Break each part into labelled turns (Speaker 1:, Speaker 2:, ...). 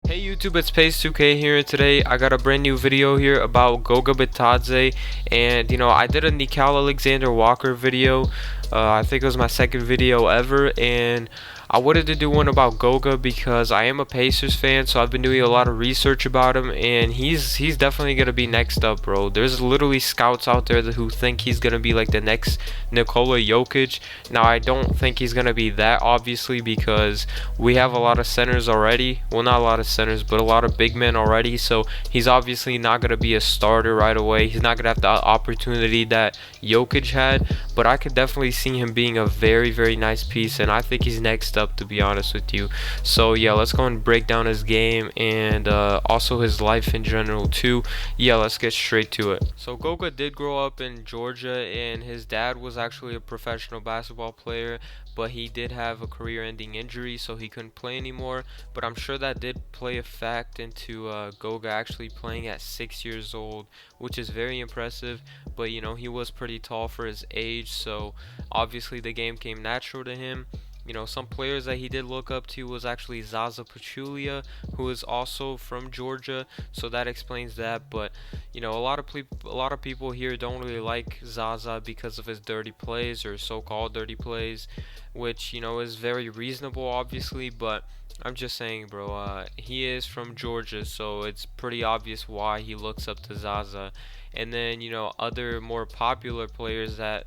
Speaker 1: Hey YouTube, it's Pace2K here, and today I got a brand new video here about Goga Bitadze. And I did a Nickel Alexander Walker video. I think it was my second video ever, and I wanted to do one about Goga because I am a Pacers fan, so I've been doing a lot of research about him, and he's definitely gonna be next up, bro. There's literally scouts out there who think he's gonna be like the next Nikola Jokic. Now I don't think he's gonna be that, obviously, because we have a lot of centers already. Well, not a lot of centers, but a lot of big men already. So he's obviously not gonna be a starter right away. He's not gonna have the opportunity that Jokic had, but I could definitely see him being a very, very nice piece, and I think he's next up, to be honest with you. So yeah, let's go and break down his game and also his life in general too. Yeah, let's get straight to it. So Goga did grow up in Georgia, and his dad was actually a professional basketball player, but he did have a career-ending injury, so he couldn't play anymore. But I'm sure that did play a fact into Goga actually playing at 6 years old, which is very impressive. But he was pretty tall for his age, so obviously the game came natural to him. Some players that he did look up to was actually Zaza Pachulia, who is also from Georgia, so that explains that. But a lot of people here don't really like Zaza because of his dirty plays, or so-called dirty plays, which is very reasonable, obviously. But I'm just saying, bro, he is from Georgia, so it's pretty obvious why he looks up to Zaza. And then, other more popular players that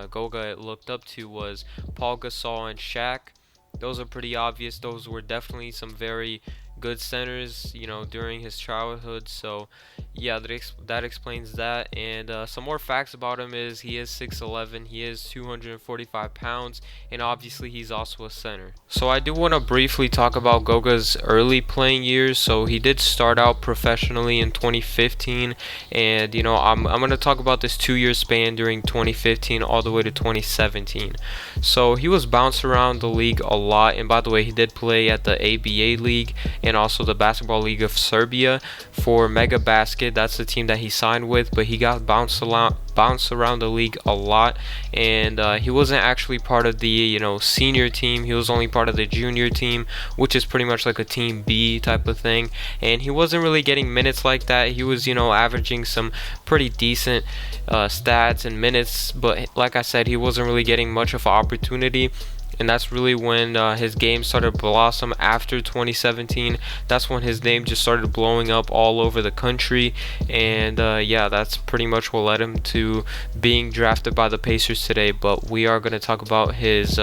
Speaker 1: Goga looked up to was Paul Gasol and Shaq. Those are pretty obvious. Those were definitely some very good centers, during his childhood. So yeah, that explains that. And some more facts about him is he is 6'11", he is 245 pounds, and obviously he's also a center. So I do want to briefly talk about Goga's early playing years. So he did start out professionally in 2015, and I'm going to talk about this 2-year span during 2015 all the way to 2017. So he was bounced around the league a lot, and by the way, he did play at the ABA league and also the Basketball League of Serbia for Mega Basket. That's the team that he signed with, but he got bounced around the league a lot, and he wasn't actually part of the senior team. He was only part of the junior team, which is pretty much like a team B type of thing, and he wasn't really getting minutes like that. He was averaging some pretty decent stats and minutes, but like I said, he wasn't really getting much of an opportunity. And that's really when his game started to blossom after 2017. That's when his name just started blowing up all over the country, and yeah, that's pretty much what led him to being drafted by the Pacers today. But we are going to talk about his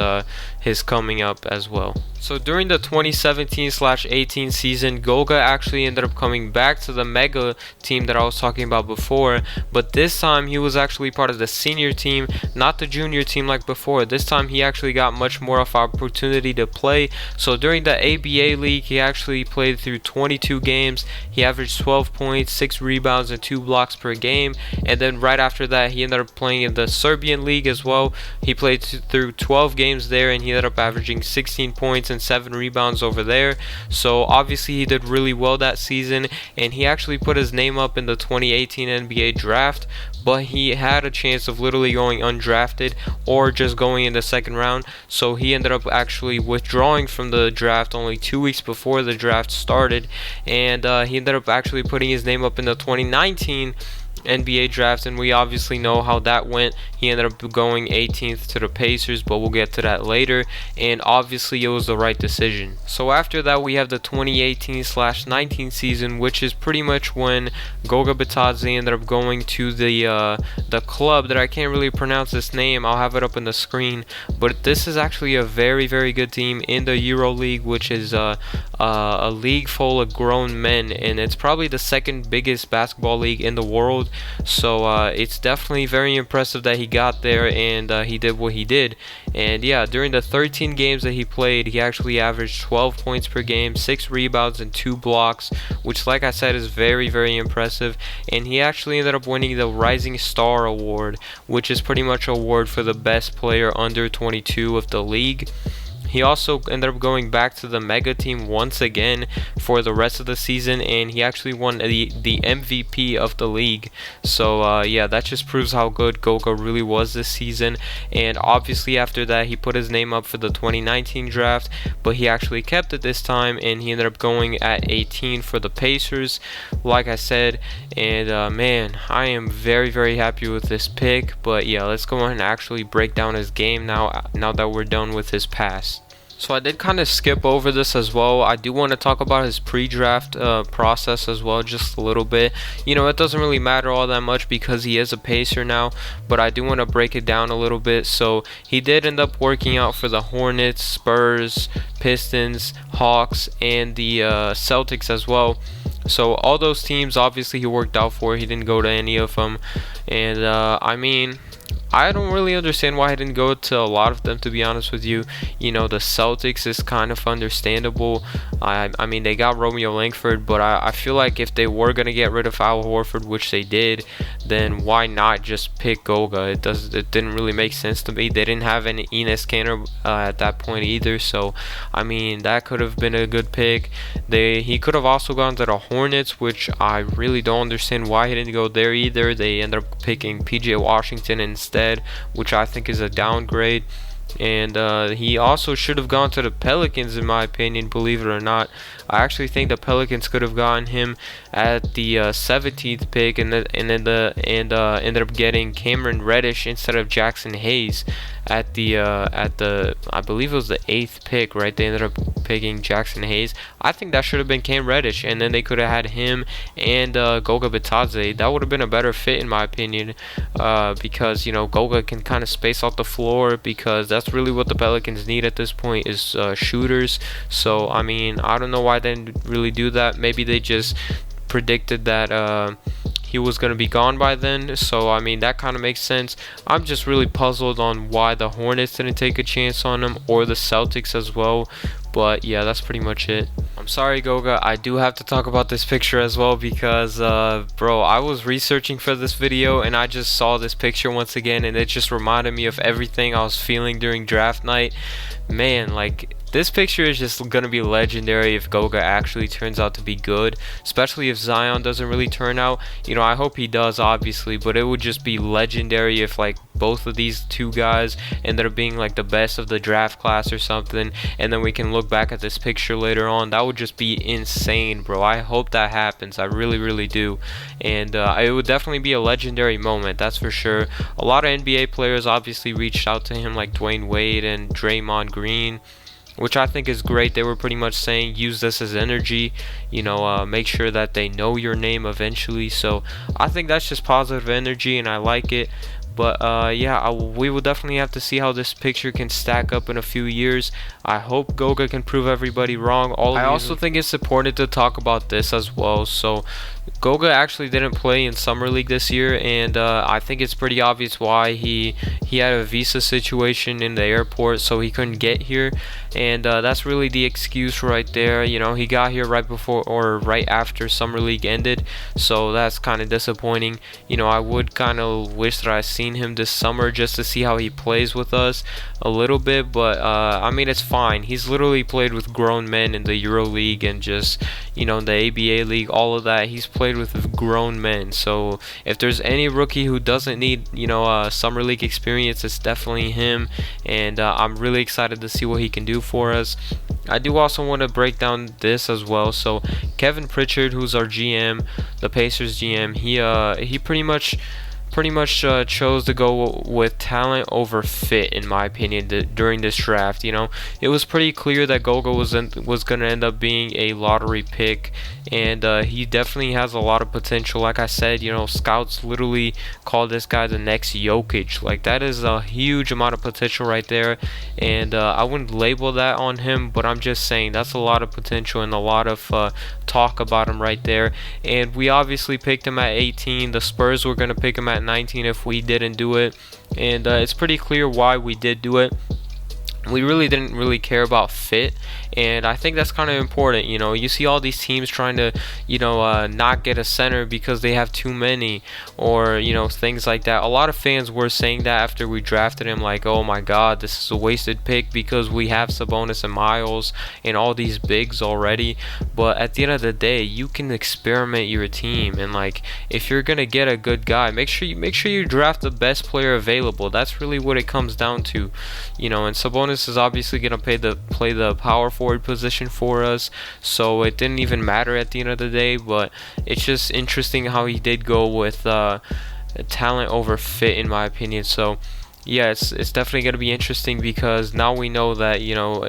Speaker 1: coming up as well. So during the 2017/18 season, Goga actually ended up coming back to the Mega team that I was talking about before, but this time he was actually part of the senior team, not the junior team like before. This time he actually got much more of opportunity to play. So during the ABA league, he actually played through 22 games. He averaged 12 points, 6 rebounds, and 2 blocks per game. And then right after that, he ended up playing in the Serbian league as well. He played through 12 games there, and he ended up averaging 16 points and 7 rebounds over there. So obviously he did really well that season, and he actually put his name up in the 2018 NBA draft, but he had a chance of literally going undrafted or just going in the second round. So he ended up actually withdrawing from the draft only 2 weeks before the draft started, and he ended up actually putting his name up in the 2019 NBA draft, and we obviously know how that went. He ended up going 18th to the Pacers, but we'll get to that later, and obviously it was the right decision. So after that, we have the 2018/19 season, which is pretty much when Goga Bitadze ended up going to the club that I can't really pronounce this name. I'll have it up on the screen, but this is actually a very, very good team in the Euro League, which is a league full of grown men, and it's probably the second biggest basketball league in the world. So it's definitely very impressive that he got there, and he did what he did. And yeah, during the 13 games that he played, he actually averaged 12 points per game, 6 rebounds, and 2 blocks, which, like I said, is very, very impressive. And he actually ended up winning the Rising Star Award, which is pretty much an award for the best player under 22 of the league. He also ended up going back to the mega team once again for the rest of the season, and he actually won the MVP of the league. So yeah, that just proves how good Goga really was this season. And obviously after that, he put his name up for the 2019 draft, but he actually kept it this time, and he ended up going at 18 for the Pacers, like I said. And man, I am very happy with this pick. But yeah, let's go on and actually break down his game now that we're done with his past. So I did kind of skip over this as well. I do want to talk about his pre-draft process as well, just a little bit. You know, it doesn't really matter all that much because he is a Pacer now, but I do want to break it down a little bit. So he did end up working out for the Hornets, Spurs, Pistons, Hawks, and the Celtics as well. So all those teams, obviously, he worked out for. He didn't go to any of them. And I mean, I don't really understand why I didn't go to a lot of them, to be honest with you. You know, the Celtics is kind of understandable. I mean, they got Romeo Langford, but I feel like if they were going to get rid of Al Horford, which they did, then why not just pick Goga? It didn't really make sense to me. They didn't have any Enes Kanter at that point either, so I mean, that could have been a good pick. He could have also gone to the Hornets, which I really don't understand why he didn't go there either. They ended up picking PJ Washington instead, which I think is a downgrade. And he also should have gone to the Pelicans, in my opinion, believe it or not. I actually think the Pelicans could have gotten him at the 17th pick, and ended up getting Cameron Reddish instead of Jackson Hayes at the I believe it was the 8th pick, right? They ended up picking Jackson Hayes. I think that should have been Cam Reddish, and then they could have had him and Goga Bitadze. That would have been a better fit, in my opinion, because, you know, Goga can kind of space out the floor, because that's really what the Pelicans need at this point is shooters. So I mean, I don't know why they didn't really do that. Maybe they just predicted that he was going to be gone by then. So I mean, that kind of makes sense. I'm just really puzzled on why the Hornets didn't take a chance on him, or the Celtics as well. But yeah, that's pretty much it. I'm sorry, Goga, I do have to talk about this picture as well, because bro, I was researching for this video and I just saw this picture once again, and it just reminded me of everything I was feeling during draft night. Man, like, this picture is just gonna be legendary if Goga actually turns out to be good, especially if Zion doesn't really turn out. You know, I hope he does, obviously, but it would just be legendary if, like, both of these two guys ended up being like the best of the draft class or something, and then we can look back at this picture later on. That would just be insane, bro. I hope that happens. I really do. And it would definitely be a legendary moment, that's for sure. A lot of NBA players obviously reached out to him, like Dwayne Wade and Draymond Green, which I think is great. They were pretty much saying, use this as energy, you know, make sure that they know your name eventually. So I think that's just positive energy, and I like it. But yeah, we will definitely have to see how this picture can stack up in a few years. I hope Goga can prove everybody wrong. I also think it's important to talk about this as well. So Goga actually didn't play in Summer League this year, and I think it's pretty obvious why. He had a visa situation in the airport, so he couldn't get here, and that's really the excuse right there. You know, he got here right before or right after Summer League ended, so that's kind of disappointing. You know, I would kind of wish that I seen him this summer just to see how he plays with us a little bit, but I mean, it's fine. He's literally played with grown men in the Euro League and just, you know, the ABA League, all of that. He's played with grown men. So if there's any rookie who doesn't need, you know, Summer League experience, it's definitely him, and I'm really excited to see what he can do for us. I do also want to break down this as well. So Kevin Pritchard, who's our GM, the Pacers GM, he pretty much chose to go with talent over fit, in my opinion, during this draft. You know, it was pretty clear that Goga was going to end up being a lottery pick, and he definitely has a lot of potential. Like I said, you know, scouts literally call this guy the next Jokic. Like, that is a huge amount of potential right there, and I wouldn't label that on him, but I'm just saying that's a lot of potential and a lot of talk about him right there. And we obviously picked him at 18. The Spurs were going to pick him at 19 if we didn't do it, and it's pretty clear why we did do it. we really didn't really care about fit, and I think that's kind of important. You see all these teams trying to not get a center because they have too many, or things like that. A lot of fans were saying that after we drafted him, like, oh my god, this is a wasted pick because we have Sabonis and Miles and all these bigs already. But at the end of the day, you can experiment your team, and like, if you're gonna get a good guy, make sure you draft the best player available. That's really what it comes down to. And Sabonis is obviously going to play the power forward position for us, so it didn't even matter at the end of the day. But it's just interesting how he did go with talent over fit, in my opinion. So yeah, it's definitely going to be interesting, because now we know that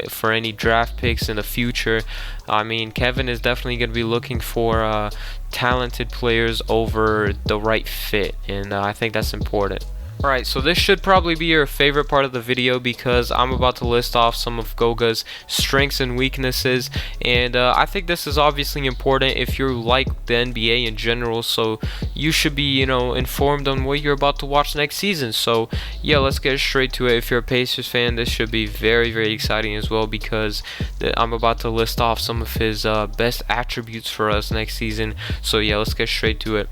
Speaker 1: for any draft picks in the future, I mean, Kevin is definitely going to be looking for talented players over the right fit, and I think that's important. Alright, so this should probably be your favorite part of the video, because I'm about to list off some of Goga's strengths and weaknesses, and I think this is obviously important if you like the NBA in general, so you should be informed on what you're about to watch next season. So yeah, let's get straight to it. If you're a Pacers fan, this should be very, very exciting as well, because I'm about to list off some of his best attributes for us next season. So yeah, let's get straight to it.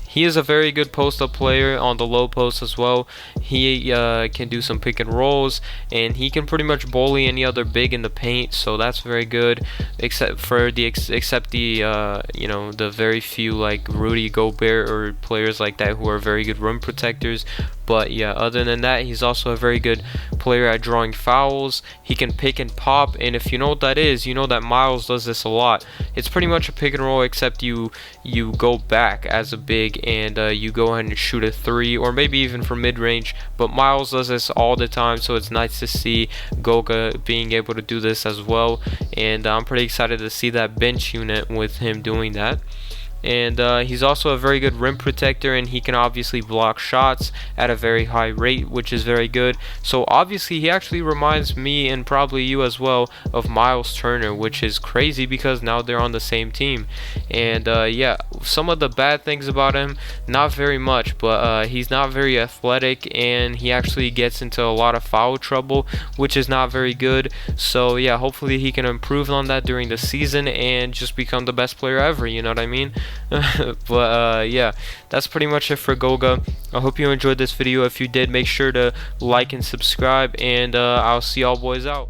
Speaker 1: He is a very good post-up player on the low post as well. He can do some pick and rolls, and he can pretty much bully any other big in the paint. So that's very good, except the the very few like Rudy Gobert or players like that who are very good rim protectors. But yeah, other than that, he's also a very good player at drawing fouls. He can pick and pop, and if you know what that is, you know that Miles does this a lot. It's pretty much a pick and roll, except you go back as a big, and you go ahead and shoot a three, or maybe even from mid-range. But Miles does this all the time, so it's nice to see Goga being able to do this as well. And I'm pretty excited to see that bench unit with him doing that. And he's also a very good rim protector, and he can obviously block shots at a very high rate, which is very good. So obviously he actually reminds me, and probably you as well, of Miles Turner, which is crazy because now they're on the same team. And yeah, some of the bad things about him, not very much, but he's not very athletic, and he actually gets into a lot of foul trouble, which is not very good. So yeah, hopefully he can improve on that during the season and just become the best player ever, you know what I mean? But yeah, that's pretty much it for Goga. I hope you enjoyed this video. If you did, make sure to like and subscribe, and I'll see y'all boys out.